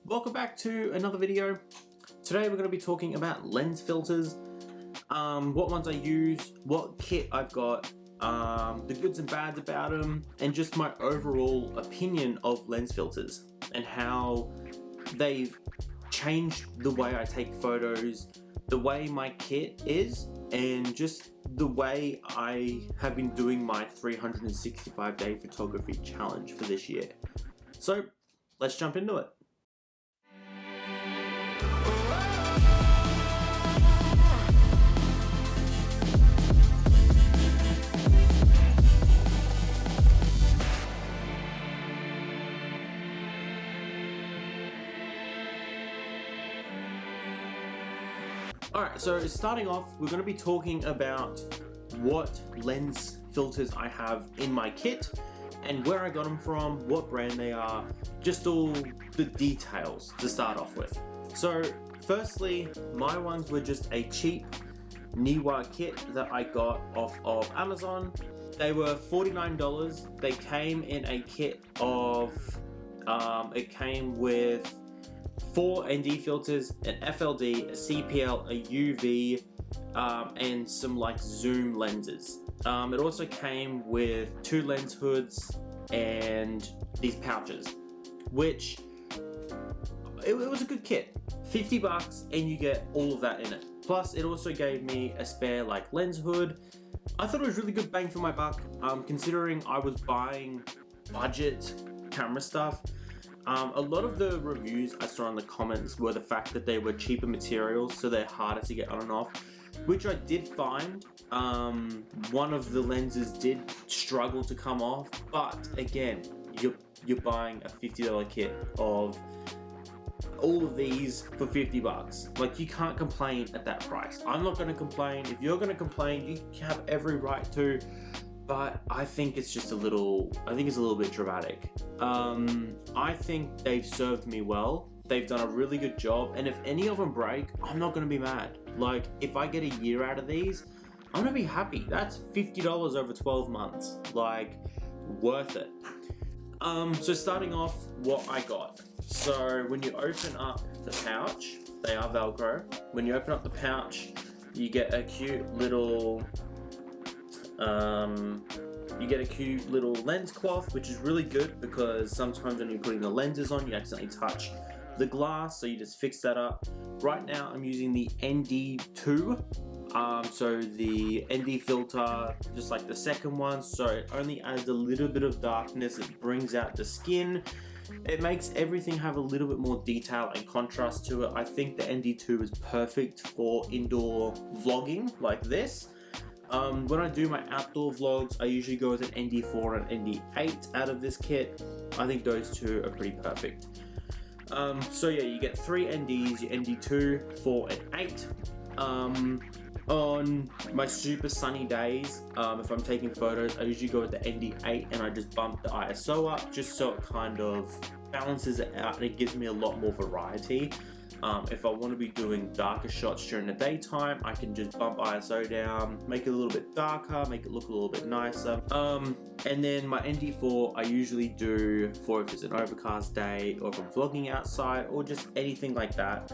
Welcome back to another video. Today we're going to be talking about lens filters, what ones I use, what kit I've got, the goods and bads about them, and just my overall opinion of lens filters and how they've changed the way I take photos, the way my kit is, and just the way I have been doing my 365-day photography challenge for this year. So let's jump into it. Alright, so starting off, we're going to be talking about what lens filters I have in my kit and where I got them from, what brand they are, just all the details to start off with. So firstly, my ones were just a cheap Neewer kit that I got off of Amazon. They were $49. They came in a kit of, it came with 4 ND filters, an FLD, a CPL, a UV, and some like zoom lenses. It also came with 2 lens hoods and these pouches, which it was a good kit. 50 bucks and you get all of that in it. Plus it also gave me a spare like lens hood. I thought it was really good bang for my buck, considering I was buying budget camera stuff. A lot of the reviews I saw in the comments were the fact that they were cheaper materials, so they're harder to get on and off, which I did find. One of the lenses did struggle to come off, but again, you're buying a $50 kit of all of these for 50 bucks. Like, you can't complain at that price. I'm not going to complain. If you're going to complain, you have every right to. But I think it's just a little bit dramatic. I think they've served me well. They've done a really good job. And if any of them break, I'm not gonna be mad. Like, if I get a year out of these, I'm gonna be happy. That's $50 over 12 months. Like, worth it. So starting off, what I got. So when you open up the pouch, they are Velcro. When you open up the pouch, you get a cute little lens cloth, which is really good because sometimes when you're putting the lenses on, you accidentally touch the glass, so you just fix that up. Right now I'm using the ND2, so the ND filter, just like the second one, so it only adds a little bit of darkness, it brings out the skin, it makes everything have a little bit more detail and contrast to it. I think the ND2 is perfect for indoor vlogging like this. When I do my outdoor vlogs, I usually go with an ND4 and ND8 out of this kit. I think those two are pretty perfect. So yeah, you get 3 NDs, your ND2, 4, and 8. On my super sunny days, if I'm taking photos, I usually go with the ND8 and I just bump the ISO up just so it kind of balances it out and it gives me a lot more variety. If I want to be doing darker shots during the daytime, I can just bump ISO down, make it a little bit darker, make it look a little bit nicer. And then my ND4 I usually do for if it's an overcast day or if I'm vlogging outside or just anything like that.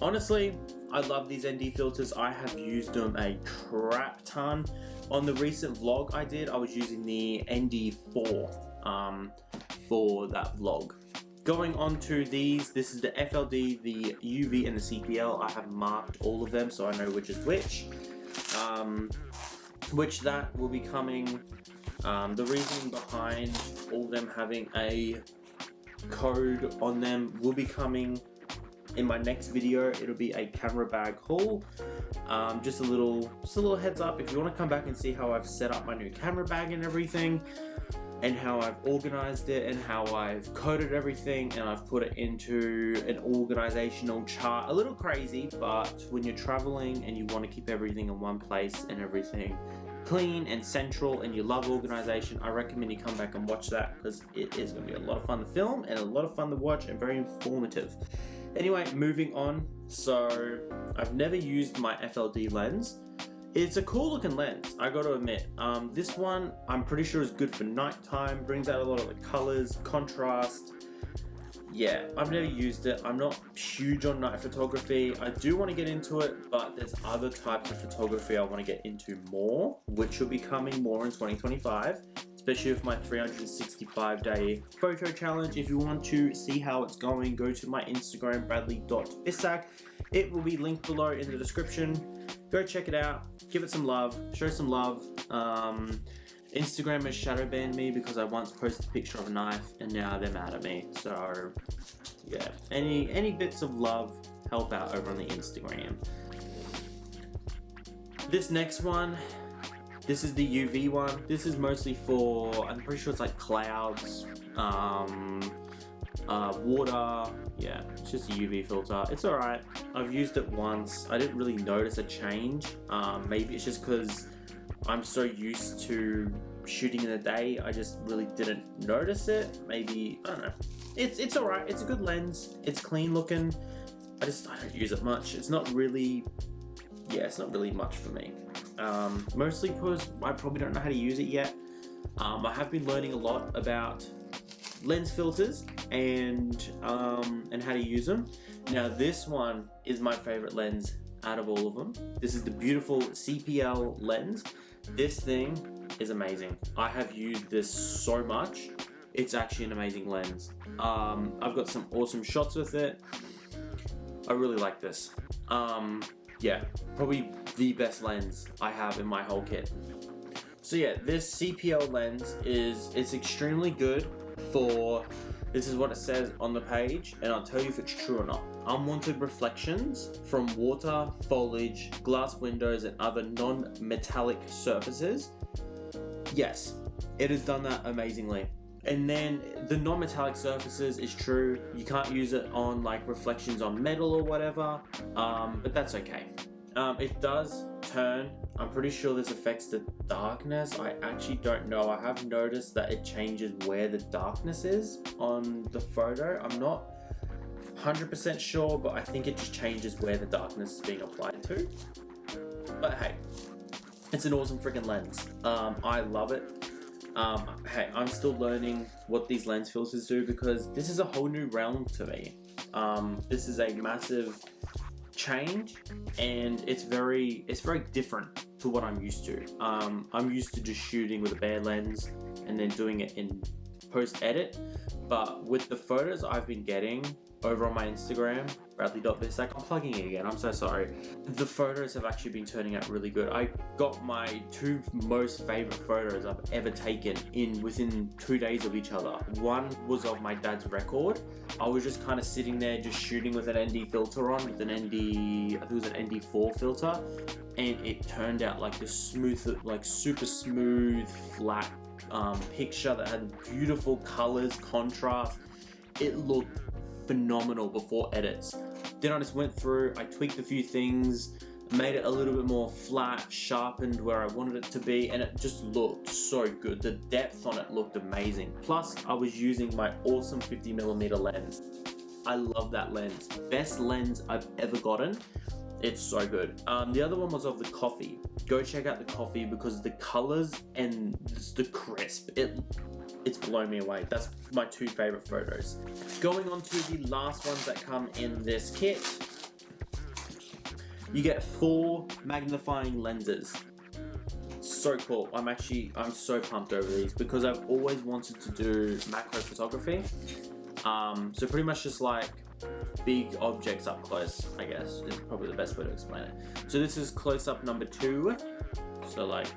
Honestly, I love these ND filters. I have used them a crap ton. On the recent vlog I did, I was using the ND4 for that vlog. Going on to these, this is the FLD, the UV, and the CPL. I have marked all of them so I know which is which. Which that will be coming. The reasoning behind all of them having a code on them will be coming in my next video. It'll be a camera bag haul. Just a little heads up, if you want to come back and see how I've set up my new camera bag and everything, and how I've organized it and how I've coded everything and I've put it into an organizational chart. A little crazy, but when you're traveling and you want to keep everything in one place and everything clean and central and you love organization, I recommend you come back and watch that because it is going to be a lot of fun to film and a lot of fun to watch and very informative. Anyway, moving on. So I've never used my FLD lens. It's a cool looking lens, I gotta admit. This one, I'm pretty sure is good for nighttime, brings out a lot of the colors, contrast. yeah, I've never used it. I'm not huge on night photography. I do want to get into it, but there's other types of photography I want to get into more, which will be coming more in 2025, especially with my 365-day photo challenge. If you want to see how it's going, go to my Instagram, bradley.bisak. It will be linked below in the description. Go check it out, give it some love, show some love. Instagram has shadow banned me because I once posted a picture of a knife and now they're mad at me. So yeah, any bits of love help out over on the Instagram. This next one, this is the UV one. This is mostly for, I'm pretty sure it's like clouds, water. Yeah, it's just a UV filter. It's alright. I've used it once. I didn't really notice a change. Maybe it's just because I'm so used to shooting in the day, I just really didn't notice it. Maybe, I don't know. It's alright. It's a good lens. It's clean looking. I don't use it much. It's not really, yeah, it's not really much for me. Mostly because I probably don't know how to use it yet. I have been learning a lot about lens filters and how to use them. Now this one is my favorite lens out of all of them. This is the beautiful CPL lens. This thing is amazing. I have used this so much. It's actually an amazing lens. I've got some awesome shots with it. I really like this. Yeah, probably the best lens I have in my whole kit. So yeah, this CPL lens it's extremely good for, this is what it says on the page, and I'll tell you if it's true or not. Unwanted reflections from water, foliage, glass windows, and other non-metallic surfaces. Yes, it has done that amazingly. And then the non-metallic surfaces is true. You can't use it on like reflections on metal or whatever, but that's okay. It does turn, I'm pretty sure this affects the darkness. I actually don't know. I have noticed that it changes where the darkness is on the photo. I'm not 100% sure, but I think it just changes where the darkness is being applied to. But hey, it's an awesome freaking lens. I love it. Hey, I'm still learning what these lens filters do because this is a whole new realm to me. This is a massive change, and it's very different to what I'm used to. I'm used to just shooting with a bare lens and then doing it in post edit, but with the photos I've been getting over on my Instagram, bradley.bisak, I'm plugging it again, I'm so sorry. The photos have actually been turning out really good. I got my two most favorite photos I've ever taken within 2 days of each other. One was of my dad's record. I was just kind of sitting there just shooting with an ND filter on, with an ND, I think it was an ND4 filter, and it turned out like this smooth, like super smooth, flat picture that had beautiful colors, contrast. It looked phenomenal before edits. Then I just went through, I tweaked a few things, made it a little bit more flat, sharpened where I wanted it to be, and it just looked so good. The depth on it looked amazing. Plus, I was using my awesome 50mm lens. I love that lens. Best lens I've ever gotten. It's so good. The other one was of the coffee. Go check out the coffee because the colors and the crisp, it's blown me away. That's my two favorite photos. Going on to the last ones that come in this kit. You get 4 magnifying lenses. So cool. I'm so pumped over these because I've always wanted to do macro photography. So pretty much just like big objects up close, I guess, is probably the best way to explain it. So this is close-up number 2. So like,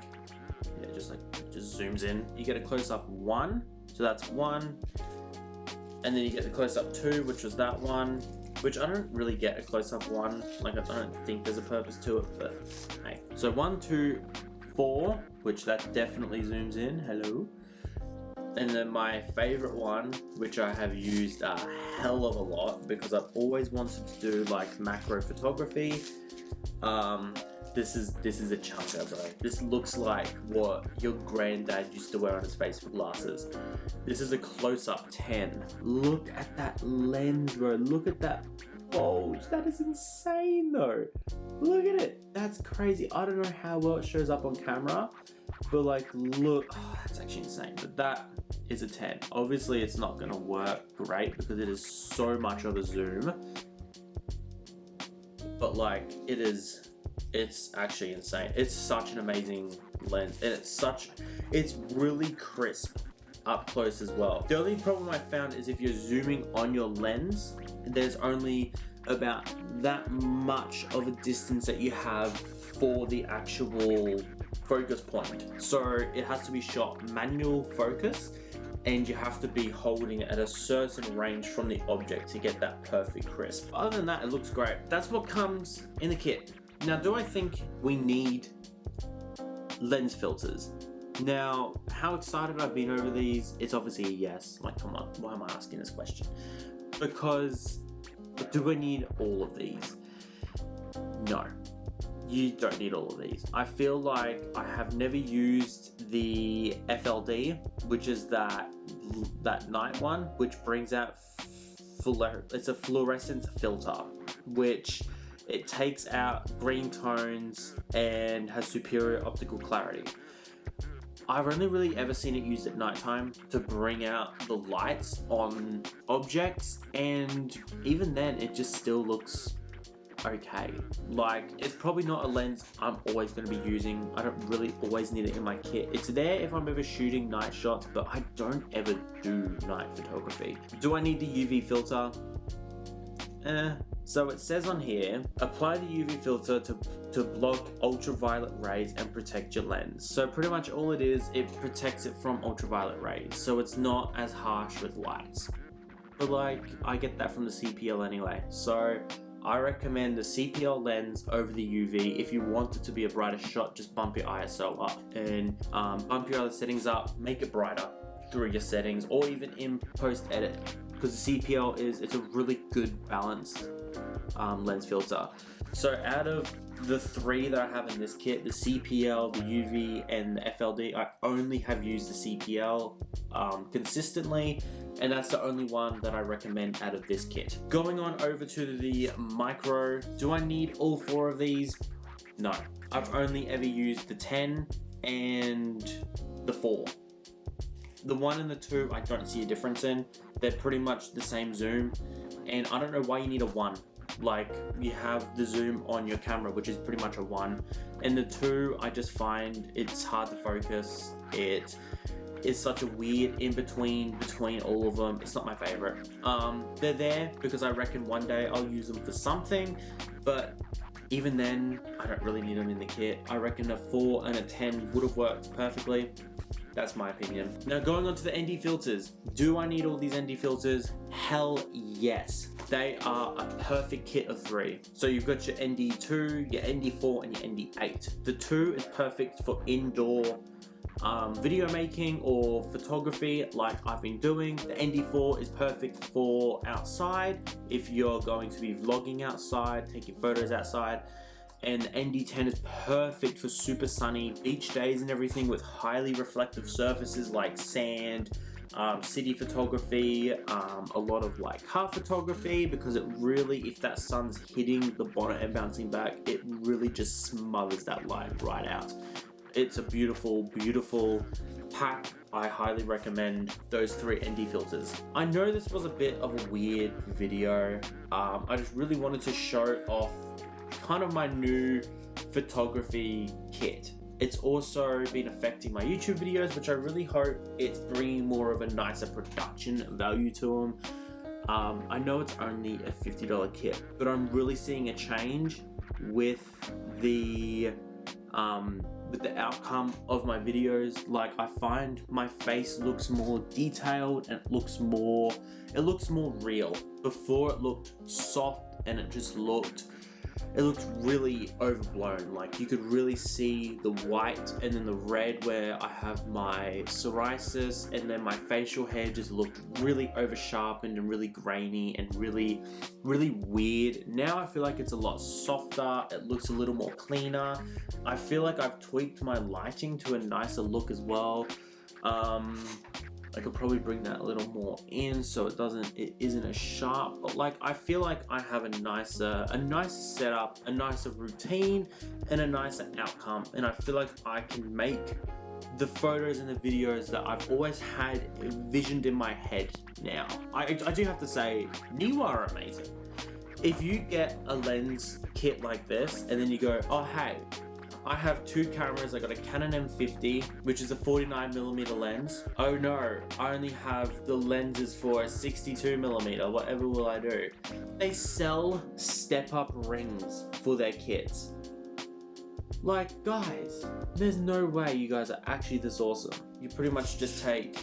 yeah, just zooms in. You get a close-up 1, so that's 1. And then you get the close-up 2, which was that one, which I don't really get a close-up 1. Like, I don't think there's a purpose to it, but hey. So 1, 2, 4, which that definitely zooms in. Hello. And then my favorite one, which I have used a hell of a lot because I've always wanted to do like macro photography. This is a chunker, bro. This looks like what your granddad used to wear on his face for glasses. This is a close-up 10. Look at that lens, bro. Look at that bulge. That is insane, though. Look at it. That's crazy. I don't know how well it shows up on camera, But like, look, oh, that's actually insane. But that is a 10. Obviously, it's not gonna work great because it is so much of a zoom. But like, it's actually insane. It's such an amazing lens, and it's really crisp up close as well. The only problem I found is if you're zooming on your lens, there's only about that much of a distance that you have for the actual focus point. So it has to be shot manual focus, and you have to be holding it at a certain range from the object to get that perfect crisp. Other than that, it looks great. That's what comes in the kit. Now, do I think we need lens filters? Now, how excited I've been over these, it's obviously a yes. Like, come on, why am I asking this question? Because do I need all of these? No, you don't need all of these. I feel like I have never used the FLD, which is that night one, which brings out it's a fluorescence filter, which it takes out green tones and has superior optical clarity. I've only really ever seen it used at nighttime to bring out the lights on objects, and even then it just still looks okay. Like, it's probably not a lens I'm always going to be using. I don't really always need it in my kit. It's there if I'm ever shooting night shots, but I don't ever do night photography. Do I need the UV filter? So it says on here, apply the UV filter to block ultraviolet rays and protect your lens. So pretty much all it is, it protects it from ultraviolet rays, so it's not as harsh with lights. But like, I get that from the CPL anyway, so I recommend the CPL lens over the UV. If you want it to be a brighter shot, just bump your ISO up and bump your other settings up, make it brighter through your settings, or even in post edit, because the CPL it's a really good balanced lens filter. So out of the 3 that I have in this kit, the CPL, the UV, and the FLD, I only have used the CPL consistently, and that's the only one that I recommend out of this kit. Going on over to the micro, do I need all 4 of these? No. I've only ever used the 10 and the 4. The 1 and the 2 I don't see a difference in. They're pretty much the same zoom, and I don't know why you need a 1. Like, you have the zoom on your camera, which is pretty much a 1, and the 2 I just find it's hard to focus. It is such a weird in between all of them. It's not my favorite. They're there because I reckon one day I'll use them for something, but even then I don't really need them in the kit. I reckon a 4 and a 10 would have worked perfectly. That's my opinion. Now, going on to the ND filters. Do I need all these ND filters? Hell yes. They are a perfect kit of 3. So you've got your ND2, your ND4, and your ND8. The 2 is perfect for indoor video making or photography like I've been doing. The ND4 is perfect for outside, if you're going to be vlogging outside, taking photos outside. And the ND10 is perfect for super sunny beach days and everything, with highly reflective surfaces like sand, city photography, a lot of like car photography, because it really, if that sun's hitting the bonnet and bouncing back, it really just smothers that light right out. It's a beautiful, beautiful pack. I highly recommend those 3 ND filters. I know this was a bit of a weird video. I just really wanted to show off kind of my new photography kit. It's also been affecting my YouTube videos, which I really hope it's bringing more of a nicer production value to them. I know it's only a $50 kit, but I'm really seeing a change with the outcome of my videos. Like, I find my face looks more detailed and it looks more real. Before, it looked soft and it looked really overblown. Like, you could really see the white and then the red where I have my psoriasis, and then my facial hair just looked really over sharpened and really grainy and really weird. Now I feel like it's a lot softer. It looks a little more cleaner. I feel like I've tweaked my lighting to a nicer look as well. I could probably bring that a little more in so it isn't as sharp, but like, I feel like I have a nicer setup, a nicer routine, and a nicer outcome, and I feel like I can make the photos and the videos that I've always had envisioned in my head now. I do have to say, Neewer are amazing. If you get a lens kit like this and then you go, oh hey, I have two cameras. I got a Canon M50, which is a 49mm lens. Oh no, I only have the lenses for a 62mm. Whatever will I do? They sell step-up rings for their kits. Like, guys, there's no way you guys are actually this awesome. You pretty much just take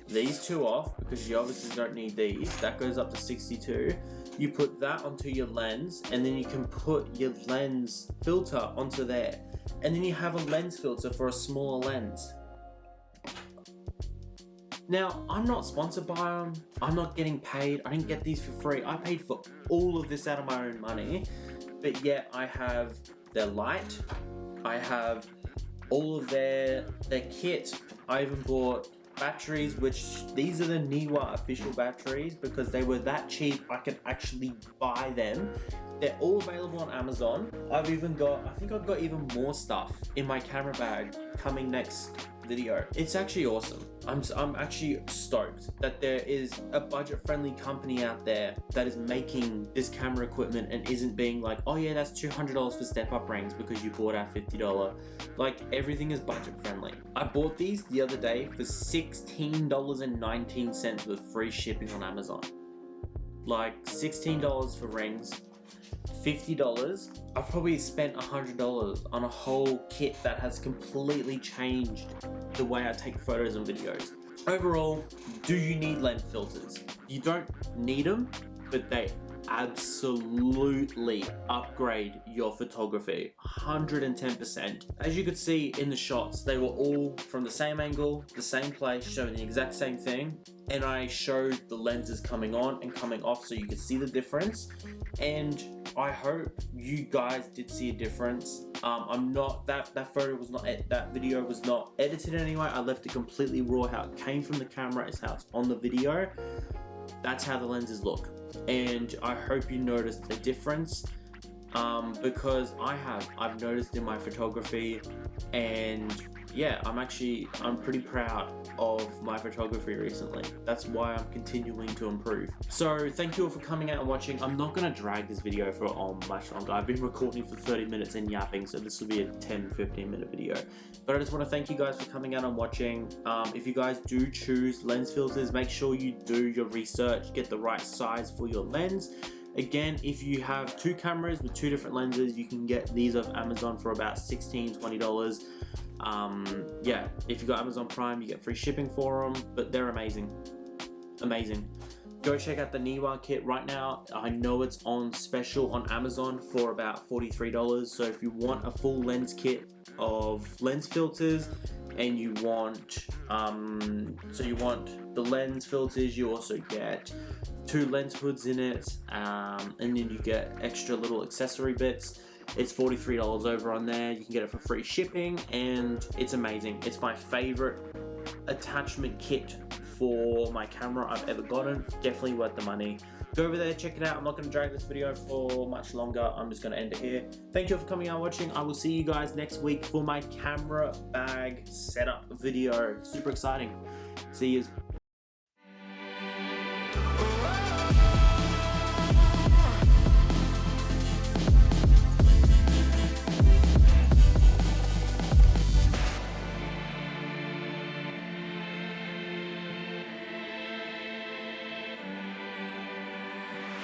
these two off because you obviously don't need these. That goes up to 62. You put that onto your lens, and then you can put your lens filter onto there, and then you have a lens filter for a smaller lens. Now, I'm not sponsored by them. I'm not getting paid. I didn't get these for free. I paid for all of this out of my own money, but yet I have their light. I have all of their kit. I even bought batteries, which these are the Neewer official batteries because they were that cheap I could actually buy them. They're all available on Amazon. I've even got, I think I've got even more stuff in my camera bag coming next video. It's actually awesome. I'm actually stoked that there is a budget-friendly company out there that is making this camera equipment and isn't being like, oh yeah, that's $200 for step-up rings because you bought our $50. Like, everything is budget-friendly. I bought these the other day for $16.19 with free shipping on Amazon. Like, $16 for rings, $50. I've probably spent $100 on a whole kit that has completely changed the way I take photos and videos. Overall, do you need lens filters? You don't need them, but they absolutely upgrade your photography 110%. As you could see in the shots, they were all from the same angle, the same place, showing the exact same thing, and I showed the lenses coming on and coming off so you could see the difference, and I hope you guys did see a difference. I'm not, that photo was not, that video was not edited anyway. I left it completely raw. How it came from the camera is how it's on the video. That's how the lenses look. And I hope you noticed a difference because I've noticed in my photography, and yeah, I'm pretty proud of my photography recently. That's why I'm continuing to improve. So thank you all for coming out and watching. I'm not gonna drag this video for much longer. I've been recording for 30 minutes and yapping, so this will be a 10-15 minute video. But I just want to thank you guys for coming out and watching. If you guys do choose lens filters, make sure you do your research, get the right size for your lens. Again, if you have two cameras with two different lenses, you can get these off Amazon for about $16-20. Yeah, if you got Amazon Prime, you get free shipping for them, but they're amazing. Go check out the Neewer kit right now. I know it's on special on Amazon for about $43. So if you want a full lens kit of lens filters, and you want the lens filters, you also get 2 lens hoods in it, and then you get extra little accessory bits. It's $43 over on there. You can get it for free shipping, and it's amazing. It's my favorite attachment kit for my camera I've ever gotten. Definitely worth the money. Go over there, check it out. I'm not going to drag this video for much longer. I'm just going to end it here. Thank you all for coming out and watching. I will see you guys next week for my camera bag setup video. Super exciting. See you.